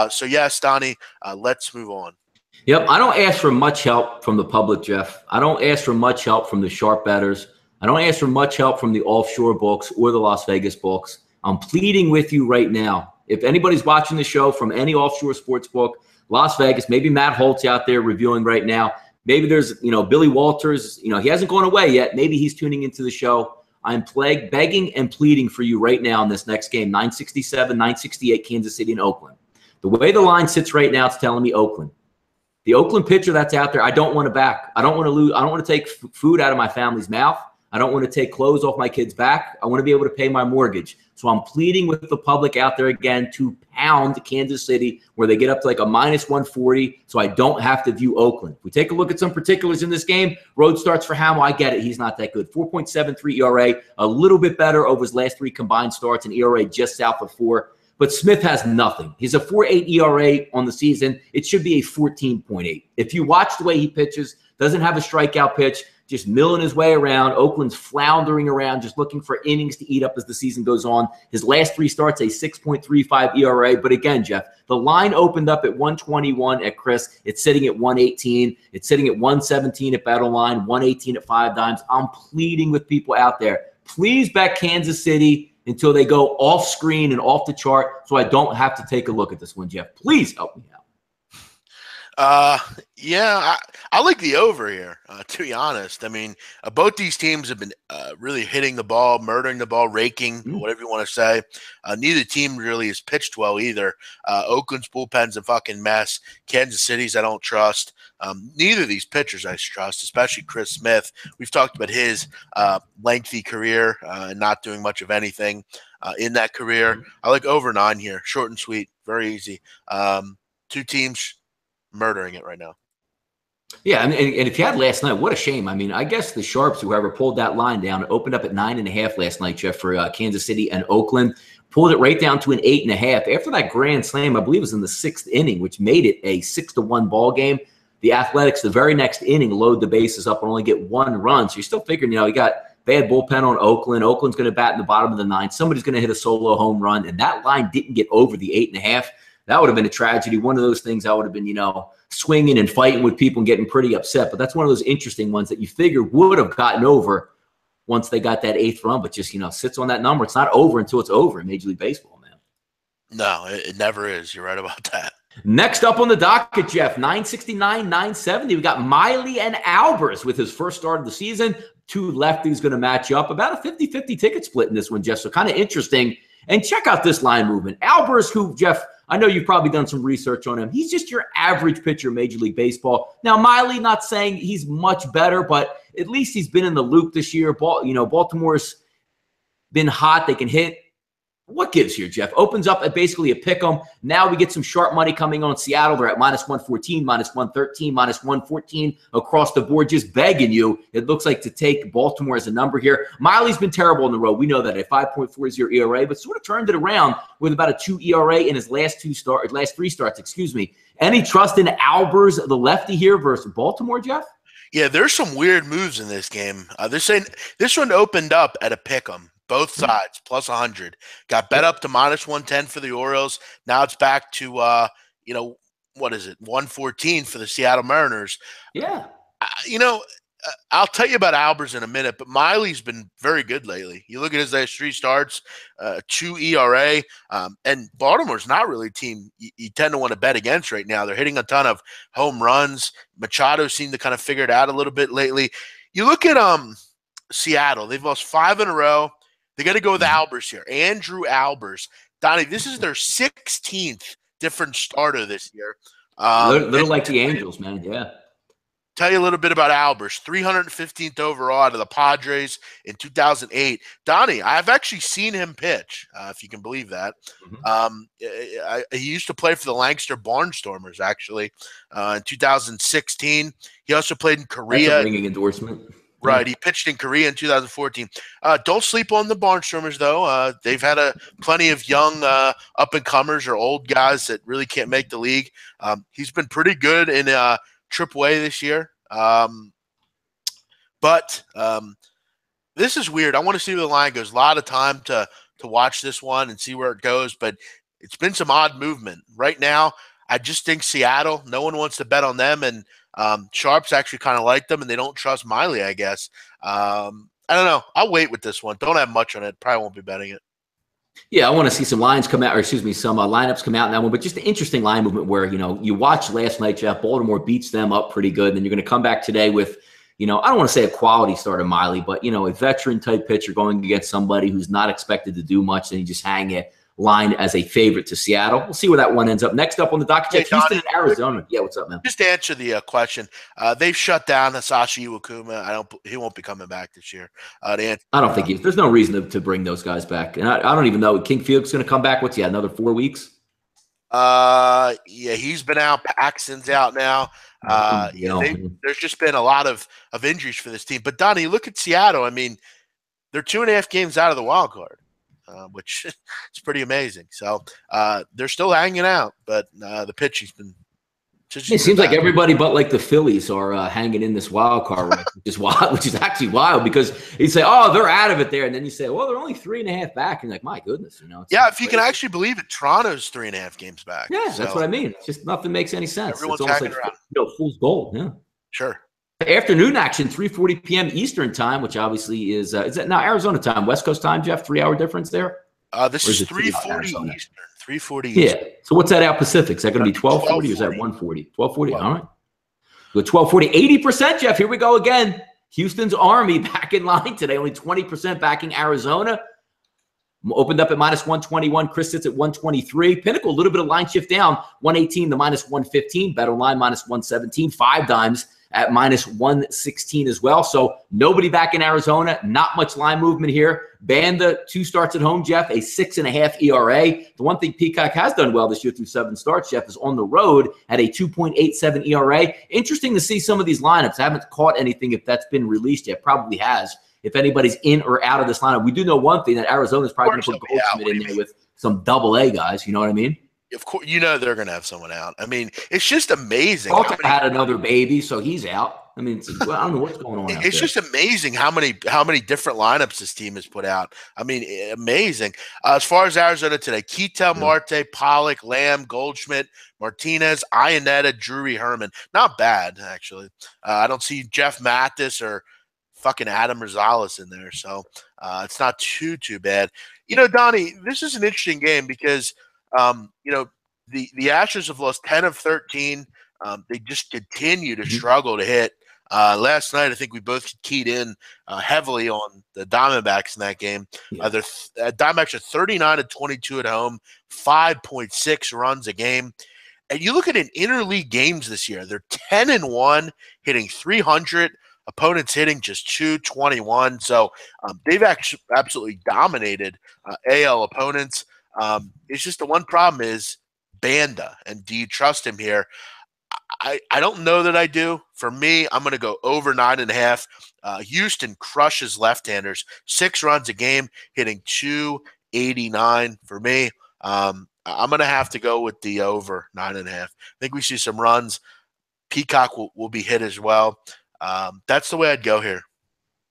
So, yes, Donnie, let's move on. Yep, I don't ask for much help from the public, Jeff. I don't ask for much help from the sharp bettors. I don't ask for much help from the offshore books or the Las Vegas books. I'm pleading with you right now. If anybody's watching the show from any offshore sports book, Las Vegas, maybe Matt Holt's out there reviewing right now. Maybe there's, Billy Walters. He hasn't gone away yet. Maybe he's tuning into the show. I'm begging and pleading for you right now in this next game, 967, 968, Kansas City and Oakland. The way the line sits right now, it's telling me Oakland. The Oakland pitcher that's out there, I don't want to back. I don't want to lose. I don't want to take food out of my family's mouth. I don't want to take clothes off my kid's back. I want to be able to pay my mortgage. So I'm pleading with the public out there again to pound Kansas City where they get up to like a -140 so I don't have to view Oakland. If we take a look at some particulars in this game, road starts for Hamill, I get it. He's not that good. 4.73 ERA, a little bit better over his last 3 combined starts, and ERA just south of 4. But Smith has nothing. He's a 4.8 ERA on the season. It should be a 14.8. If you watch the way he pitches, doesn't have a strikeout pitch, just milling his way around. Oakland's floundering around, just looking for innings to eat up as the season goes on. His last 3 starts, a 6.35 ERA. But again, Jeff, the line opened up at 121 at Chris. It's sitting at 118. It's sitting at 117 at Battle Line, 118 at 5 dimes. I'm pleading with people out there. Please bet Kansas City until they go off screen and off the chart so I don't have to take a look at this one, Jeff. Please help me out. Yeah, I like the over here, to be honest. I mean, both these teams have been really hitting the ball, murdering the ball, raking, whatever you want to say. Neither team really has pitched well either. Oakland's bullpen's a fucking mess. Kansas City's I don't trust. Neither of these pitchers I trust, especially Chris Smith. We've talked about his lengthy career and not doing much of anything in that career. I like over 9 here. Short and sweet. Very easy. 2 teams murdering it right now. Yeah, and if you had last night, what a shame. I mean, I guess the Sharps, whoever pulled that line down, opened up at 9.5 last night, Jeff, for Kansas City and Oakland. Pulled it right down to an 8.5. After that grand slam, I believe it was in the 6th inning, which made it a 6-1 ball game. The Athletics, the very next inning, load the bases up and only get 1 run. So you're still figuring, you got bad bullpen on Oakland. Oakland's going to bat in the bottom of the 9th. Somebody's going to hit a solo home run, and that line didn't get over the 8.5. That would have been a tragedy. One of those things I would have been, swinging and fighting with people and getting pretty upset. But that's one of those interesting ones that you figure would have gotten over once they got that 8th run, but just, sits on that number. It's not over until it's over in Major League Baseball, man. No, it never is. You're right about that. Next up on the docket, Jeff, 969, 970. We got Miley and Albers with his first start of the season. 2 lefties going to match up. About a 50-50 ticket split in this one, Jeff. So kind of interesting. And check out this line movement. Albers, who, Jeff, I know you've probably done some research on him. He's just your average pitcher in Major League Baseball. Now, Miley, not saying he's much better, but at least he's been in the loop this year. Baltimore's been hot. They can hit. What gives here, Jeff? Opens up at basically a pick 'em. Now we get some sharp money coming on Seattle. They're at -114, -113, -114 across the board, just begging you. It looks like to take Baltimore as a number here. Miley's been terrible on the road. We know that at 5.40 ERA, but sort of turned it around with about a 2 ERA in his last 3 starts. Any trust in Albers, the lefty here versus Baltimore, Jeff? Yeah, there's some weird moves in this game. They're saying this one opened up at a pick 'em. Both sides, plus 100. Got bet up to -110 for the Orioles. Now it's back to, what is it, 114 for the Seattle Mariners. Yeah. I'll tell you about Albers in a minute, but Miley's been very good lately. You look at his last 3 starts, 2 ERA, and Baltimore's not really a team you tend to want to bet against right now. They're hitting a ton of home runs. Machado seemed to kind of figure it out a little bit lately. You look at Seattle. They've lost 5 in a row. They got to go with Albers here. Andrew Albers. Donnie, this is their 16th different starter this year. Little like the Angels, man. Yeah. Tell you a little bit about Albers. 315th overall out of the Padres in 2008. Donnie, I've actually seen him pitch, if you can believe that. He used to play for the Lancaster Barnstormers, actually, in 2016. He also played in Korea. That's a ringing endorsement. Right, he pitched in Korea in 2014. Don't sleep on the Barnstormers, though. They've had plenty of young up-and-comers or old guys that really can't make the league. He's been pretty good in AAA this year. But this is weird. I want to see where the line goes. A lot of time to watch this one and see where it goes, but it's been some odd movement. Right now, I just think Seattle, no one wants to bet on them, and Sharps actually kind of like them, and they don't trust Miley, I guess. I don't know. I'll wait with this one. Don't have much on it. Probably won't be betting it. Yeah, I want to see some lines come out, or some lineups come out in that one. But just an interesting line movement where, you watched last night, Jeff, Baltimore beats them up pretty good. And then you're going to come back today with, I don't want to say a quality starter, Miley, but, a veteran-type pitcher going against somebody who's not expected to do much, and you just hang it. line as a favorite to Seattle. We'll see where that one ends up. Next up on the docket, Hey, Jeff, Houston Donnie, and Arizona. Yeah, what's up, man? just to answer the question, they've shut down Hisashi Iwakuma. He won't be coming back this year. I don't think there's no reason to bring those guys back. And I don't even know. King Felix going to come back. What's he, another 4 weeks? Yeah, he's been out. Paxton's out now. There's just been a lot of injuries for this team. But, Donnie, look at Seattle. I mean, they're 2.5 games out of the wild card, which is pretty amazing. So they're still hanging out, but the pitching's been it seems like everybody but like the Phillies are hanging in this wild card race, which is wild, which is actually wild because you say, oh, they're out of it there. And then you say, well, they're only 3.5 back. And like, my goodness, Yeah, if you can actually believe it, Toronto's 3.5 games back. Yeah, so that's what I mean. It's just nothing makes any sense. Everyone's it's almost like fool's gold. Yeah. Sure. Afternoon action, 3:40 p.m. Eastern time, which obviously is that now Arizona time, West Coast time, Jeff? 3-hour difference there? This is 3:40 Eastern. 3:40 Eastern. Yeah. So what's that out Pacific? Is that going to be 12:40 or is that 1:40? 12:40. All right. Go 12:40. 80%, Jeff. Here we go again. Houston's Army back in line today. Only 20% backing Arizona. Opened up at -121. Chris sits at 123. Pinnacle, a little bit of line shift down. 118 to -115. Bet online -117. 5 dimes at -116 as well. So nobody back in Arizona. Not much line movement here. Banda, 2 starts at home, Jeff, a 6.5 ERA. The one thing Peacock has done well this year through 7 starts, Jeff, is on the road at a 2.87 ERA. Interesting to see some of these lineups. I haven't caught anything if that's been released yet. Probably has. If anybody's in or out of this lineup, we do know one thing, that Arizona's probably going to put Goldschmidt in there with some AA guys. You know what I mean? Of course, they're going to have someone out. I mean, it's just amazing. Alta had another baby, so he's out. I mean, I don't know what's going on. It's just amazing how many different lineups this team has put out. I mean, amazing. As far as Arizona today, Ketel Marte, Pollock, Lamb, Goldschmidt, Martinez, Iannetta, Drury, Herman. Not bad, actually. I don't see Jeff Mathis or fucking Adam Rosales in there, so it's not too bad. Donnie, this is an interesting game because the Astros have lost 10 of 13. They just continue to struggle to hit. Last night, I think we both keyed in heavily on the Diamondbacks in that game. The Diamondbacks are 39-22 at home, 5.6 runs a game. And you look at interleague games this year, they're 10-1, hitting 300. Opponents hitting just 221. So they've actually absolutely dominated AL opponents. It's just the one problem is Banda. And do you trust him here? I don't know that I do. For me, I'm going to go over 9.5. Houston crushes left-handers. 6 runs a game, hitting 289 for me. I'm going to have to go with the over 9.5. I think we see some runs. Peacock will be hit as well. That's the way I'd go here.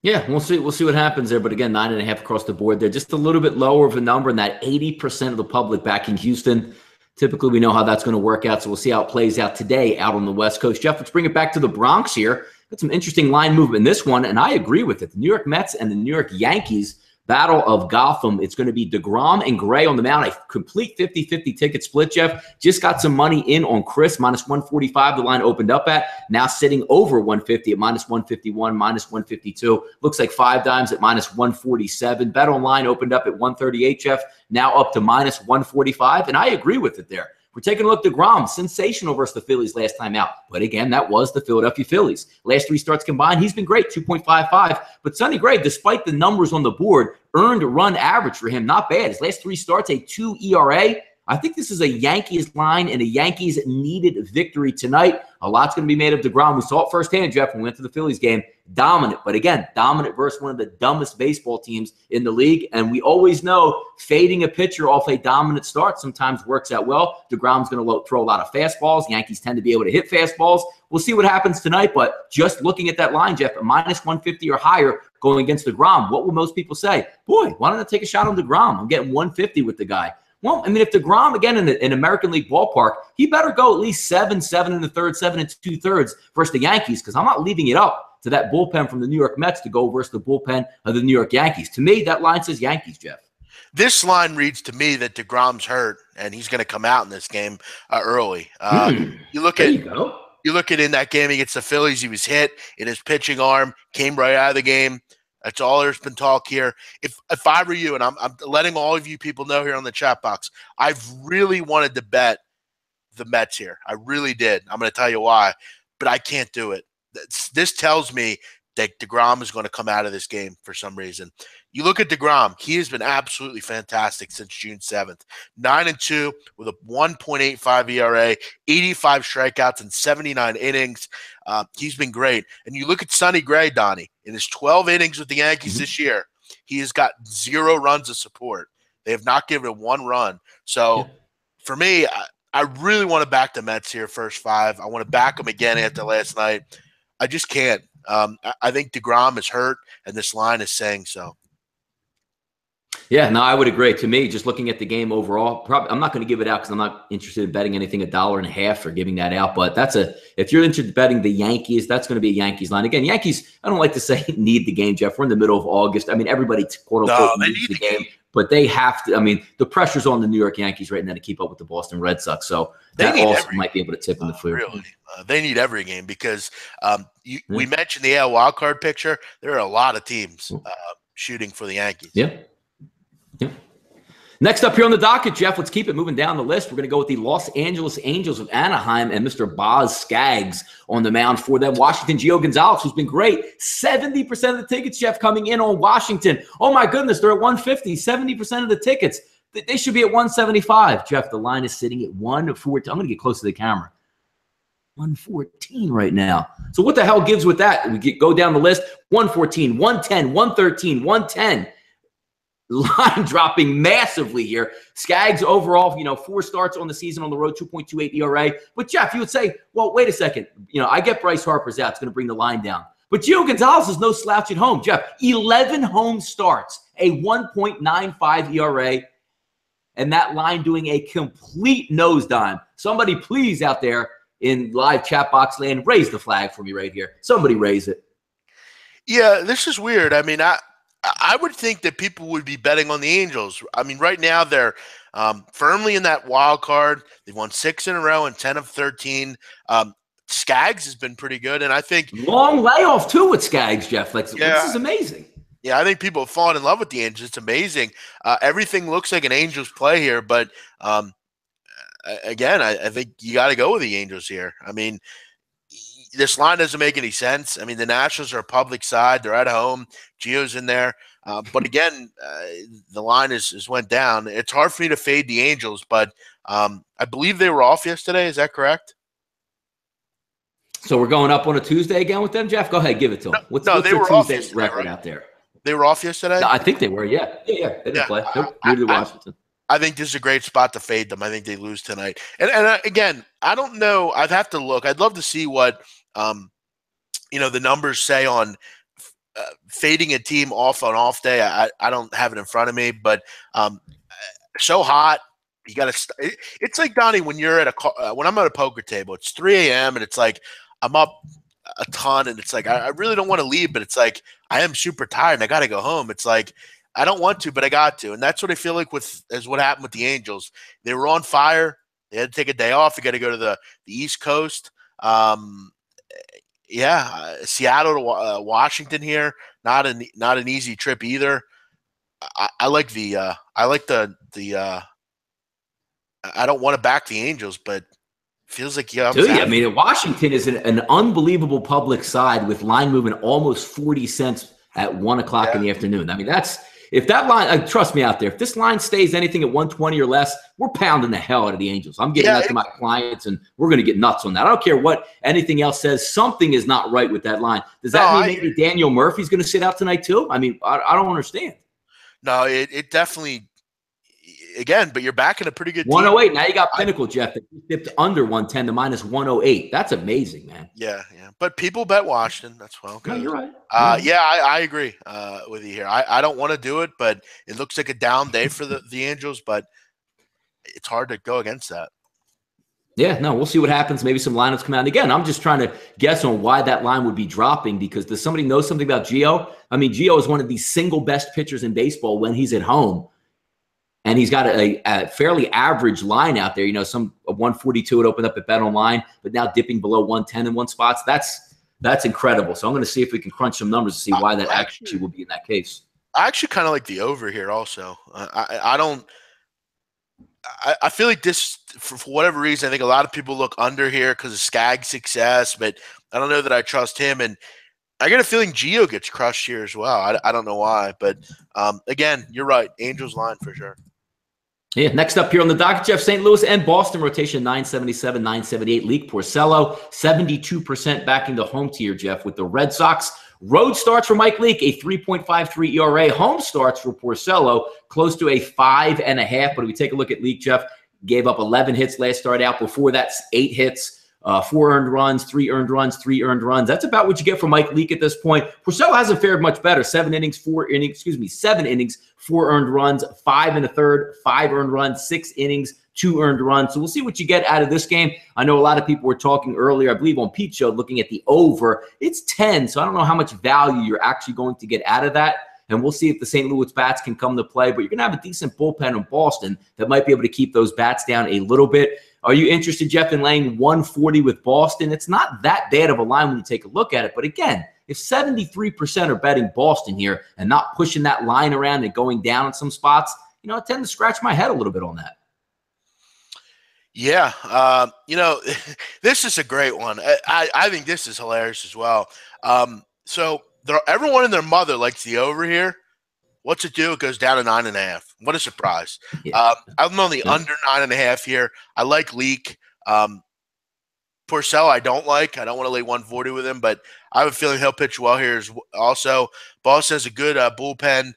Yeah, we'll see what happens there. But again, 9.5 across the board there. Just a little bit lower of a number, and that 80% of the public backing Houston. Typically, we know how that's going to work out, so we'll see how it plays out today out on the West Coast. Jeff, let's bring it back to the Bronx here. Got some interesting line movement in this one, and I agree with it. The New York Mets and the New York Yankees battle of Gotham. It's going to be DeGrom and Gray on the mound. A complete 50-50 ticket split, Jeff. Just got some money in on Chris, -145. The line opened up at. Now sitting over 150 at -151, -152. Looks like 5 dimes at -147. Bet online opened up at 138, Jeff. Now up to -145. And I agree with it there. We're taking a look at DeGrom. Sensational versus the Phillies last time out. But again, that was the Philadelphia Phillies. Last 3 starts combined, he's been great, 2.55. But Sonny Gray, despite the numbers on the board, earned run average for him, not bad. His last 3 starts, a 2 ERA. I think this is a Yankees line and a Yankees needed victory tonight. A lot's going to be made of DeGrom. We saw it firsthand, Jeff, when we went to the Phillies game. Dominant, but again, dominant versus one of the dumbest baseball teams in the league. And we always know fading a pitcher off a dominant start sometimes works out well. DeGrom's going to throw a lot of fastballs. Yankees tend to be able to hit fastballs. We'll see what happens tonight, but just looking at that line, Jeff, a -150 or higher going against DeGrom, what will most people say? Boy, why don't I take a shot on DeGrom? I'm getting 150 with the guy. Well, I mean, if DeGrom, again, in American League ballpark, he better go at least 7 1/3, 7 2/3 versus the Yankees, because I'm not leaving it up to that bullpen from the New York Mets to go versus the bullpen of the New York Yankees. To me, that line says Yankees, Jeff. This line reads to me that DeGrom's hurt, and he's going to come out in this game early. You look at in that game against the Phillies, he was hit in his pitching arm, came right out of the game. That's all there's been talk here. If I were you, and I'm letting all of you people know here on the chat box, I've really wanted to bet the Mets here. I really did. I'm going to tell you why, but I can't do it. This tells me that DeGrom is going to come out of this game for some reason. You look at DeGrom, he has been absolutely fantastic since June 7th. 9-2 with a 1.85 ERA, 85 strikeouts in 79 innings. He's been great. And you look at Sonny Gray, Donnie, in his 12 innings with the Yankees this year, he has got 0 runs of support. They have not given him 1 run. So for me, I really want to back the Mets here first 5. I want to back them again after last night. I just can't. I think DeGrom is hurt, and this line is saying so. Yeah, no, I would agree. To me, just looking at the game overall, I'm not going to give it out because I'm not interested in betting anything $1.50 or giving that out. But if you're interested in betting the Yankees, that's going to be a Yankees line. Again, Yankees, I don't like to say need the game, Jeff. We're in the middle of August. I mean, everybody, quote unquote, needs the game. But they have to. I mean, the pressure's on the New York Yankees right now to keep up with the Boston Red Sox. So that also might be able to tip in the favor. Really, they need every game because we mentioned the AL wildcard picture. There are a lot of teams shooting for the Yankees. Yeah. Next up here on the docket, Jeff, let's keep it moving down the list. We're going to go with the Los Angeles Angels of Anaheim and Mr. Boz Skaggs on the mound for them. Washington, Gio Gonzalez, who's been great. 70% of the tickets, Jeff, coming in on Washington. Oh, my goodness, they're at 150. 70% of the tickets. They should be at 175. Jeff, the line is sitting at 114. I'm going to get close to the camera. 114 right now. So what the hell gives with that? We go down the list. 114, 110, 113, 110. Line dropping massively here. Skaggs overall, 4 starts on the season on the road, 2.28 ERA. But Jeff, you would say, well, wait a second. I get Bryce Harper's out. It's going to bring the line down. But Gio Gonzalez is no slouch at home. Jeff, 11 home starts, a 1.95 ERA, and that line doing a complete nosedive. Somebody please out there in live chat box land, raise the flag for me right here. Somebody raise it. Yeah, this is weird. I mean, I would think that people would be betting on the Angels. I mean, right now they're firmly in that wild card. They've won 6 in a row and 10 of 13. Skaggs has been pretty good, and I think long layoff too with Skaggs, Jeff. This is amazing. Yeah, I think people have fallen in love with the Angels. It's amazing. Everything looks like an Angels play here, but again, I think you got to go with the Angels here. I mean, this line doesn't make any sense. I mean, the Nationals are a public side. They're at home. Gio's in there. But again, the line is went down. It's hard for me to fade the Angels, but I believe they were off yesterday. Is that correct? So we're going up on a Tuesday again with them, Jeff? Go ahead, give it to them. What's they their were Tuesday off record right? out there? They were off yesterday? No, I think they were, yeah. They didn't play. Neither did Washington. I think this is a great spot to fade them. I think they lose tonight. And again, I don't know. I'd have to look. I'd love to see what the numbers say on fading a team off on off day. I don't have it in front of me, but so hot. You got to. It's like, Donnie, when you're at when I'm at a poker table. It's 3 a.m. and it's like I'm up a ton, and it's like I really don't want to leave, but it's like I am super tired and I got to go home. It's like I don't want to, but I got to, and that's what I feel like is what happened with the Angels. They were on fire. They had to take a day off. They got to go to the East Coast. Seattle to Washington here. Not an easy trip either. I like the I don't want to back the Angels, but feels like I mean, Washington is an unbelievable public side with line moving almost 40 cents at 1 o'clock in the afternoon. I mean, if that line, trust me out there, if this line stays anything at 120 or less, we're pounding the hell out of the Angels. I'm getting that to my clients, and we're going to get nuts on that. I don't care what anything else says. Something is not right with that line. Does that mean maybe Daniel Murphy's going to sit out tonight too? I mean, I don't understand. No, it definitely. Again, but you're back in a pretty good team. 108. Now you got Pinnacle, Jeff, that dipped under 110 to minus 108. That's amazing, man. Yeah. But people bet Washington. That's well good. No, you're right. I agree with you here. I don't want to do it, but it looks like a down day for the Angels, but it's hard to go against that. Yeah, no, we'll see what happens. Maybe some lineups come out. And again, I'm just trying to guess on why that line would be dropping, because does somebody know something about Gio? I mean, Gio is one of the single best pitchers in baseball when he's at home. And he's got a fairly average line out there. Some 142 would open up at Bet Online, but now dipping below 110 in one spots. That's incredible. So I'm going to see if we can crunch some numbers to see why that actually will be in that case. I actually kind of like the over here also. I feel like this, for whatever reason, I think a lot of people look under here because of Skag's success, but I don't know that I trust him. And I get a feeling Gio gets crushed here as well. I don't know why, but again, you're right. Angels line for sure. Yeah, next up here on the docket, Jeff, St. Louis and Boston rotation 977, 978. League Porcello, 72% backing the home tier, Jeff, with the Red Sox. Road starts for Mike Leake, a 3.53 ERA. Home starts for Porcello, close to a 5.5. But if we take a look at Leake, Jeff, gave up 11 hits last start out. Before that's 8 hits. 4 earned runs, 3 earned runs, 3 earned runs. That's about what you get from Mike Leake at this point. Porcello hasn't fared much better. 7 innings, 4 earned runs, 5 1/3, 5 earned runs, 6 innings, 2 earned runs. So we'll see what you get out of this game. I know a lot of people were talking earlier, I believe on Pete's show, looking at the over. It's 10, so I don't know how much value you're actually going to get out of that. And we'll see if the St. Louis bats can come to play. But you're going to have a decent bullpen in Boston that might be able to keep those bats down a little bit. Are you interested, Jeff, in laying 140 with Boston? It's not that bad of a line when you take a look at it. But again, if 73% are betting Boston here and not pushing that line around and going down in some spots, I tend to scratch my head a little bit on that. Yeah. This is a great one. I think this is hilarious as well. So everyone and their mother likes the over here. What's it do? It goes down to 9.5. What a surprise. Yeah. I'm on the under 9.5 here. I like Leake. Porcello I don't like. I don't want to lay 140 with him, but I have a feeling he'll pitch well here also. Boston has a good bullpen.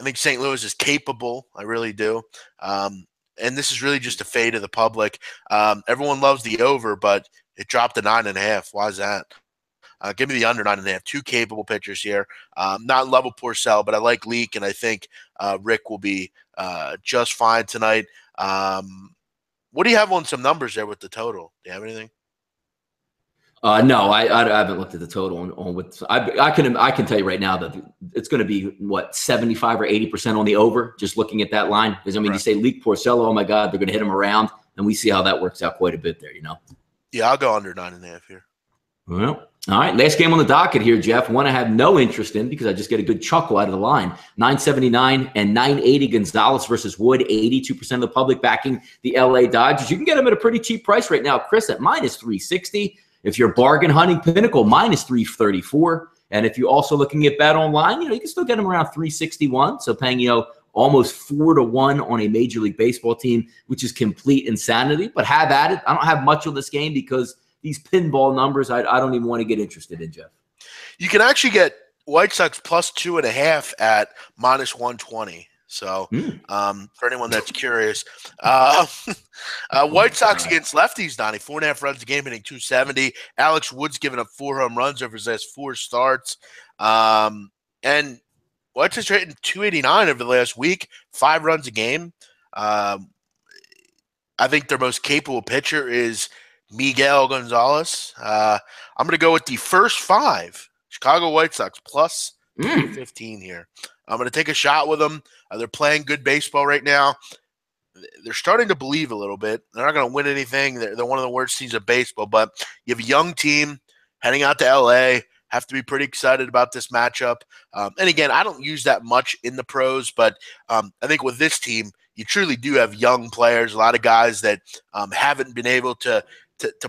I think St. Louis is capable. I really do. And this is really just a fade of the public. Everyone loves the over, but it dropped to 9.5. Why is that? Give me the under 9.5. 2 capable pitchers here. Not in love with Porcello, but I like Leake, and I think Rick will be just fine tonight. What do you have on some numbers there with the total? Do you have anything? No, I haven't looked at the total on what I can tell you right now that it's going to be 75 or 80% on the over. Just looking at that line, because You say Leake, Porcello, oh my God, they're going to hit him around, and we see how that works out quite a bit there. Yeah, I'll go under 9.5 here. Well, all right. Last game on the docket here, Jeff. One I have no interest in because I just get a good chuckle out of the line. 979 and 980 Gonzalez versus Wood. 82% of the public backing the LA Dodgers. You can get them at a pretty cheap price right now, Chris, at -360. If you're bargain hunting, Pinnacle -334. And if you're also looking at Bet Online, you can still get them around 361. So paying, almost 4-1 on a Major League Baseball team, which is complete insanity. But have at it. I don't have much on this game because these pinball numbers, I don't even want to get interested in, Jeff. You can actually get White Sox +2.5 at -120. So for anyone that's curious, White Sox against lefties, Donnie, 4.5 runs a game, hitting .270. Alex Wood's given up 4 home runs over his last 4 starts. And White Sox hitting .289 over the last week, 5 runs a game. I think their most capable pitcher is Miguel Gonzalez. I'm going to go with the first 5 Chicago White Sox +315 here. I'm going to take a shot with them. They're playing good baseball right now. They're starting to believe a little bit. They're not going to win anything. They're one of the worst teams of baseball, but you have a young team heading out to LA. Have to be pretty excited about this matchup. And again, I don't use that much in the pros, but I think with this team, you truly do have young players, a lot of guys that haven't been able to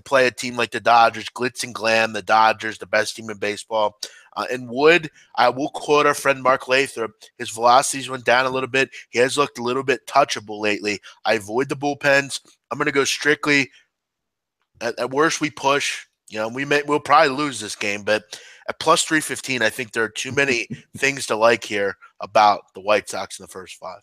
play a team like the Dodgers, glitz and glam, the Dodgers, the best team in baseball. And Wood, I will quote our friend Mark Lathrop. His velocities went down a little bit. He has looked a little bit touchable lately. I avoid the bullpens. I'm going to go strictly at worst we push. We'll probably lose this game, but at +315, I think there are too many things to like here about the White Sox in the first 5.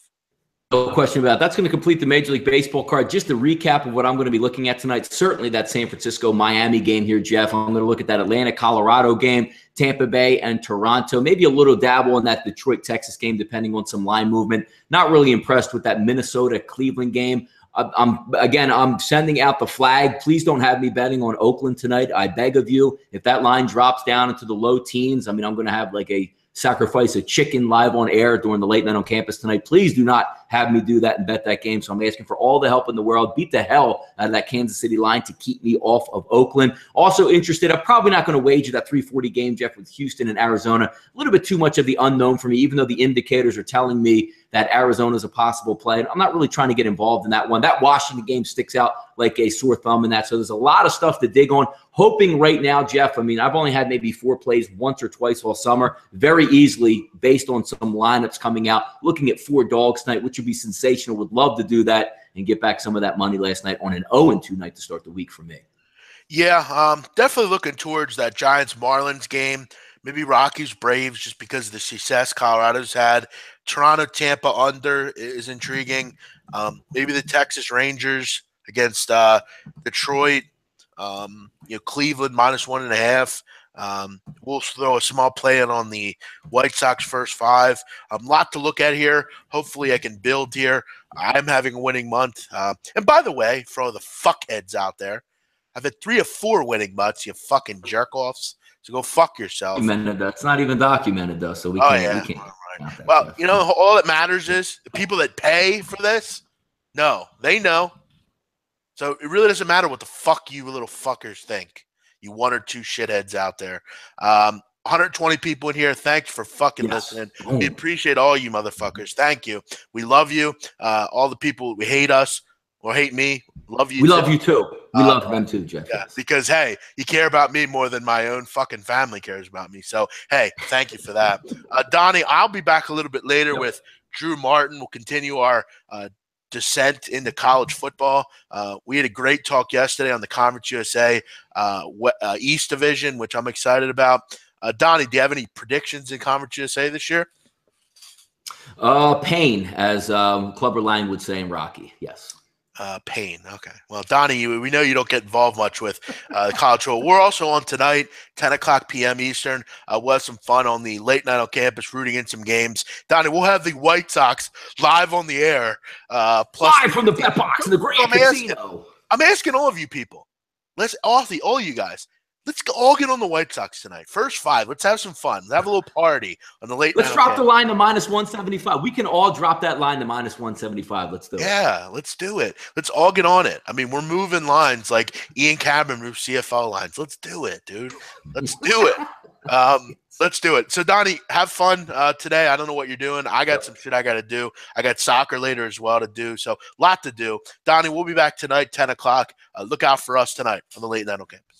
No question about it. That's going to complete the Major League Baseball card. Just a recap of what I'm going to be looking at tonight. Certainly that San Francisco-Miami game here, Jeff. I'm going to look at that Atlanta-Colorado game, Tampa Bay and Toronto. Maybe a little dabble in that Detroit-Texas game, depending on some line movement. Not really impressed with that Minnesota-Cleveland game. I'm sending out the flag. Please don't have me betting on Oakland tonight. I beg of you. If that line drops down into the low teens, I'm going to have like a sacrifice a chicken live on air during the late night on campus tonight. Please do not have me do that and bet that game. So I'm asking for all the help in the world. Beat the hell out of that Kansas City line to keep me off of Oakland. Also interested, I'm probably not going to wager that 340 game, Jeff, with Houston and Arizona. A little bit too much of the unknown for me, even though the indicators are telling me that Arizona is a possible play. And I'm not really trying to get involved in that one. That Washington game sticks out like a sore thumb in that. So there's a lot of stuff to dig on. Hoping right now, Jeff, I mean, I've only had maybe 4 plays once or twice all summer. Very easily, based on some lineups coming out, looking at 4 dogs tonight, which would be sensational. Would love to do that and get back some of that money last night on an 0-2 night to start the week for me. Yeah, definitely looking towards that Giants-Marlins game. Maybe Rockies-Braves just because of the success Colorado's had. Toronto-Tampa under is intriguing. Maybe the Texas Rangers against Detroit. Cleveland -1.5. We'll throw a small play in on the White Sox first 5. A lot to look at here. Hopefully I can build here. I'm having a winning month. And by the way, for all the fuckheads out there, I've had 3 of 4 winning months, you fucking jerk-offs. So go fuck yourself. It's not even documented, though, so we can't. We can't. Right. Well, all that matters is the people that pay for this, no, they know. So it really doesn't matter what the fuck you little fuckers think. You 1 or 2 shitheads out there. 120 people in here. Thanks for fucking listening. We appreciate all you motherfuckers. Thank you. We love you. All the people who hate us or hate me, love you. We love you too. We love them too, Jeff. Yeah, because, hey, you care about me more than my own fucking family cares about me. So, hey, thank you for that. Donnie, I'll be back a little bit later with Drew Martin. We'll continue our descent into college football. We had a great talk yesterday on the Conference USA East Division, which I'm excited about. Donnie, do you have any predictions in Conference USA this year? Pain, as Clubber Lang would say in Rocky. Yes. Pain. Okay. Well, Donnie, we know you don't get involved much with college football. We're also on tonight, 10 o'clock p.m. Eastern. We'll have some fun on the late night on campus, rooting in some games. Donnie, we'll have the White Sox live on the air. Live from the bet box in the Grand Casino. I'm asking all of you people. All you guys. Let's all get on the White Sox tonight. First 5. Let's have some fun. Let's have a little party on the late night. Let's drop the line to -175. We can all drop that line to -175. Let's do it. Yeah, let's do it. Let's all get on it. I mean, we're moving lines like Ian Cameron moved CFL lines. Let's do it, dude. Let's do it. Let's do it. So, Donnie, have fun today. I don't know what you're doing. I got some shit I got to do. I got soccer later as well to do. So, lot to do. Donnie, we'll be back tonight, 10 o'clock. Look out for us tonight on the Late Night on Campus.